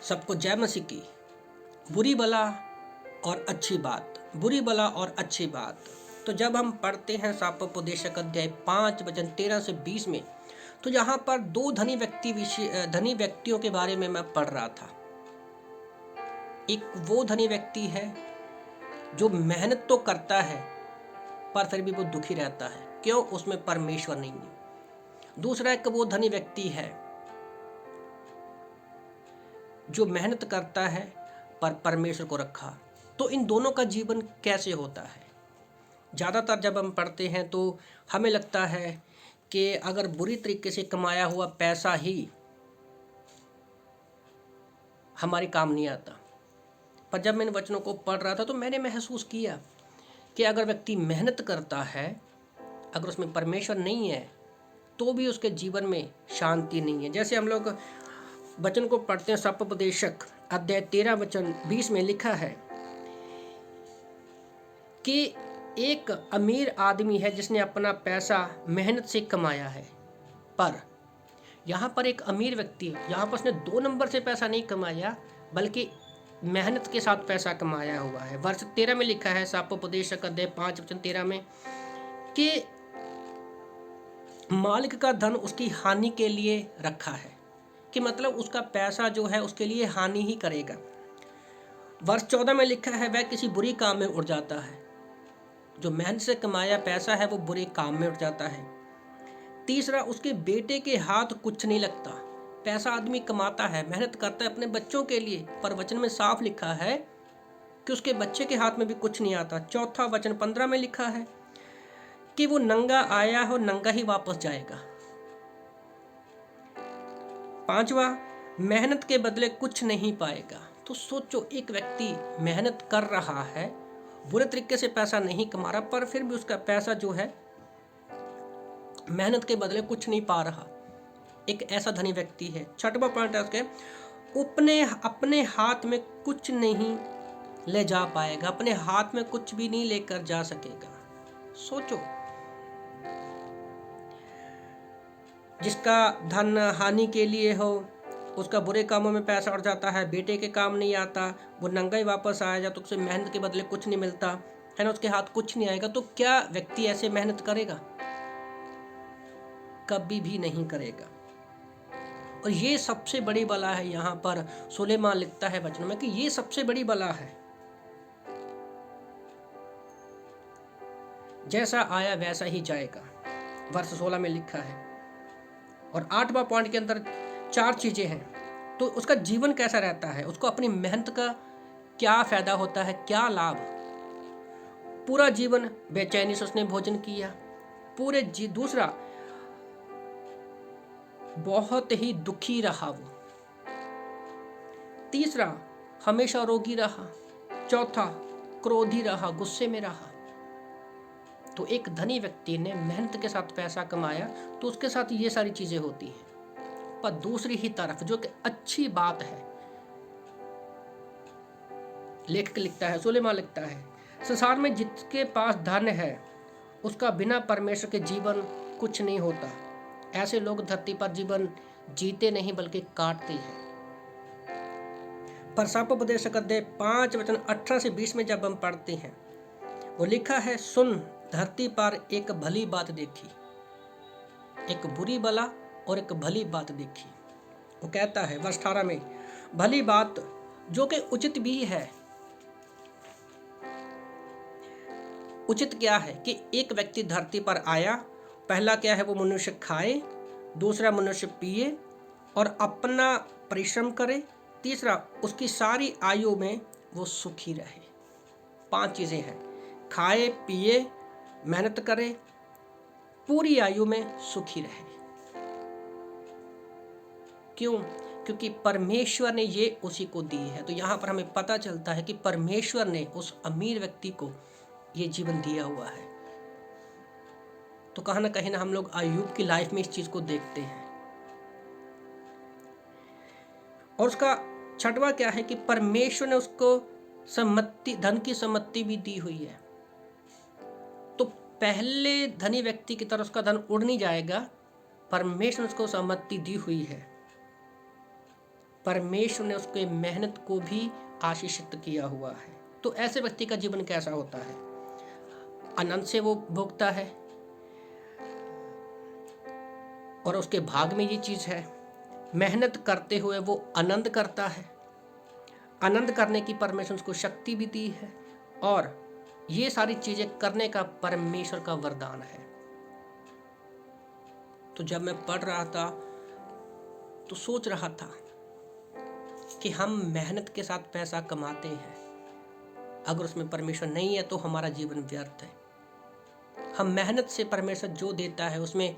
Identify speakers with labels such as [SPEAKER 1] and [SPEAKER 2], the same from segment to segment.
[SPEAKER 1] सबको जय मसीह की। बुरी बला और अच्छी बात, बुरी बला और अच्छी बात। तो जब हम पढ़ते हैं सापोपदेशक अध्याय 5 वचन 13 से 20 में, तो यहाँ पर दो धनी व्यक्तियों के बारे में मैं पढ़ रहा था। एक वो धनी व्यक्ति है जो मेहनत तो करता है पर फिर भी वो दुखी रहता है, क्यों? उसमें परमेश्वर नहीं है। दूसरा एक वो धनी व्यक्ति है जो मेहनत करता है पर परमेश्वर को रखा। तो इन दोनों का जीवन कैसे होता है? ज़्यादातर जब हम पढ़ते हैं तो हमें लगता है कि अगर बुरी तरीके से कमाया हुआ पैसा ही हमारे काम नहीं आता। पर जब मैं इन वचनों को पढ़ रहा था तो मैंने महसूस किया कि अगर व्यक्ति मेहनत करता है, अगर उसमें परमेश्वर नहीं है, तो भी उसके जीवन में शांति नहीं है। जैसे हम लोग वचन को पढ़ते हैं, सापोपदेशक अध्याय 13 वचन 20 में लिखा है कि एक अमीर आदमी है जिसने अपना पैसा मेहनत से कमाया है। पर यहाँ पर एक अमीर व्यक्ति है, यहाँ पर उसने 2 नंबर से पैसा नहीं कमाया बल्कि मेहनत के साथ पैसा कमाया हुआ है। वर्ष 13 में लिखा है, सापोपदेशक अध्याय 5 वचन 13 में, कि मालिक का धन उसकी हानि के लिए रखा है, कि मतलब उसका पैसा जो है उसके लिए हानि ही करेगा। वर्ष 14 में लिखा है, वह किसी बुरी काम में उड़ जाता है। जो मेहनत से कमाया पैसा है वो बुरे काम में उड़ जाता है। तीसरा, उसके बेटे के हाथ कुछ नहीं लगता। पैसा आदमी कमाता है, मेहनत करता है अपने बच्चों के लिए, पर वचन में साफ लिखा है कि उसके बच्चे के हाथ में भी कुछ नहीं आता। चौथा वचन 15 में लिखा है कि वो नंगा आया हो नंगा ही वापस जाएगा। पांचवा, मेहनत के बदले कुछ नहीं पाएगा। तो सोचो, एक व्यक्ति मेहनत कर रहा है, बुरे तरीके से पैसा नहीं कमा रहा, पर फिर भी उसका पैसा जो है मेहनत के बदले कुछ नहीं पा रहा। एक ऐसा धनी व्यक्ति है। छठवां पॉइंट है उसके, अपने हाथ में कुछ नहीं ले जा पाएगा, अपने हाथ में कुछ भी नहीं लेकर जा सकेगा। सोचो, जिसका धन हानि के लिए हो, उसका बुरे कामों में पैसा उड़ जाता है, बेटे के काम नहीं आता, वो नंगा ही वापस आएगा, तो उसे मेहनत के बदले कुछ नहीं मिलता है ना, उसके हाथ कुछ नहीं आएगा। तो क्या व्यक्ति ऐसे मेहनत करेगा? कभी भी नहीं करेगा। और ये सबसे बड़ी बला है। यहाँ पर सुलेमान लिखता है वचनों में कि ये सबसे बड़ी बला है। जैसा आया वैसा ही जाएगा, वर्ष 16 में लिखा है। और 8वां पॉइंट के अंदर 4 चीजें हैं। तो उसका जीवन कैसा रहता है, उसको अपनी मेहनत का क्या फायदा होता है, क्या लाभ? पूरा जीवन बेचैनी से उसने भोजन किया, दूसरा, बहुत ही दुखी रहा वो। तीसरा, हमेशा रोगी रहा। चौथा, क्रोधी रहा, गुस्से में रहा। तो एक धनी व्यक्ति ने मेहनत के साथ पैसा कमाया तो उसके साथ ये सारी चीजें होती हैं। पर दूसरी ही तरफ जो कि अच्छी बात है, लेखक लिखता है, सुलेमान लिखता है, संसार में जिसके पास धन है उसका बिना परमेश्वर के जीवन कुछ नहीं होता। ऐसे लोग धरती पर जीवन जीते नहीं बल्कि काटते हैं। पर सापोपदेशक अध्याय 5 वचन 18 से 20 में जब हम पढ़ते हैं, वो लिखा है, सुन, धरती पर एक भली बात देखी, एक बुरी बला और एक भली बात देखी। वो कहता है वर्ष 18 में, भली बात जो कि उचित भी है। उचित क्या है कि एक व्यक्ति धरती पर आया, पहला क्या है, वो मनुष्य खाए, दूसरा मनुष्य पिए और अपना परिश्रम करे, तीसरा उसकी सारी आयु में वो सुखी रहे। 5 चीजें हैं, खाए, पिए, मेहनत करे, पूरी आयु में सुखी रहे। क्यों? क्योंकि परमेश्वर ने ये उसी को दी है। तो यहाँ पर हमें पता चलता है कि परमेश्वर ने उस अमीर व्यक्ति को ये जीवन दिया हुआ है। तो कहीं ना हम लोग अय्यूब की लाइफ में इस चीज को देखते हैं। और उसका छठवां क्या है कि परमेश्वर ने उसको धन की सम्मति भी दी हुई है। तो पहले धनी व्यक्ति की तरह उसका धन उड़ नहीं जाएगा, परमेश्वर ने उसको सम्मति दी हुई है। परमेश्वर ने उसके मेहनत को भी आशीषित किया हुआ है। तो ऐसे व्यक्ति का जीवन कैसा होता है? आनंद से वो भोगता है और उसके भाग में ये चीज है। मेहनत करते हुए वो आनंद करता है। आनंद करने की परमेश्वर उसको शक्ति भी दी है और ये सारी चीजें करने का परमेश्वर का वरदान है। तो जब मैं पढ़ रहा था तो सोच रहा था कि हम मेहनत के साथ पैसा कमाते हैं, अगर उसमें परमेश्वर नहीं है तो हमारा जीवन व्यर्थ है। हम मेहनत से परमेश्वर जो देता है उसमें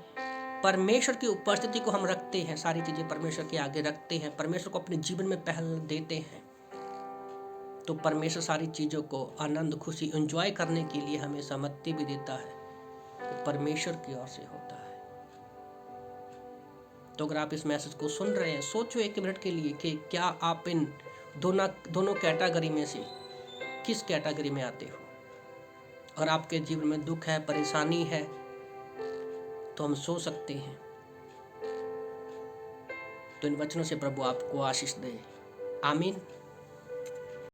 [SPEAKER 1] परमेश्वर की उपस्थिति को हम रखते हैं, सारी चीजें परमेश्वर के आगे रखते हैं, परमेश्वर को अपने जीवन में पहल देते हैं, तो परमेश्वर सारी चीजों को आनंद खुशी एंजॉय करने के लिए हमें सहमति भी देता है। तो परमेश्वर की ओर से होता है। तो अगर आप इस मैसेज को सुन रहे हैं, सोचो एक मिनट के लिए कि क्या आप इन दोनों कैटेगरी में से किस कैटेगरी में आते हो। और आपके जीवन में दुख है, परेशानी है, तो हम सो सकते हैं। तो इन वचनों से प्रभु आपको आशीष दे। आमीन।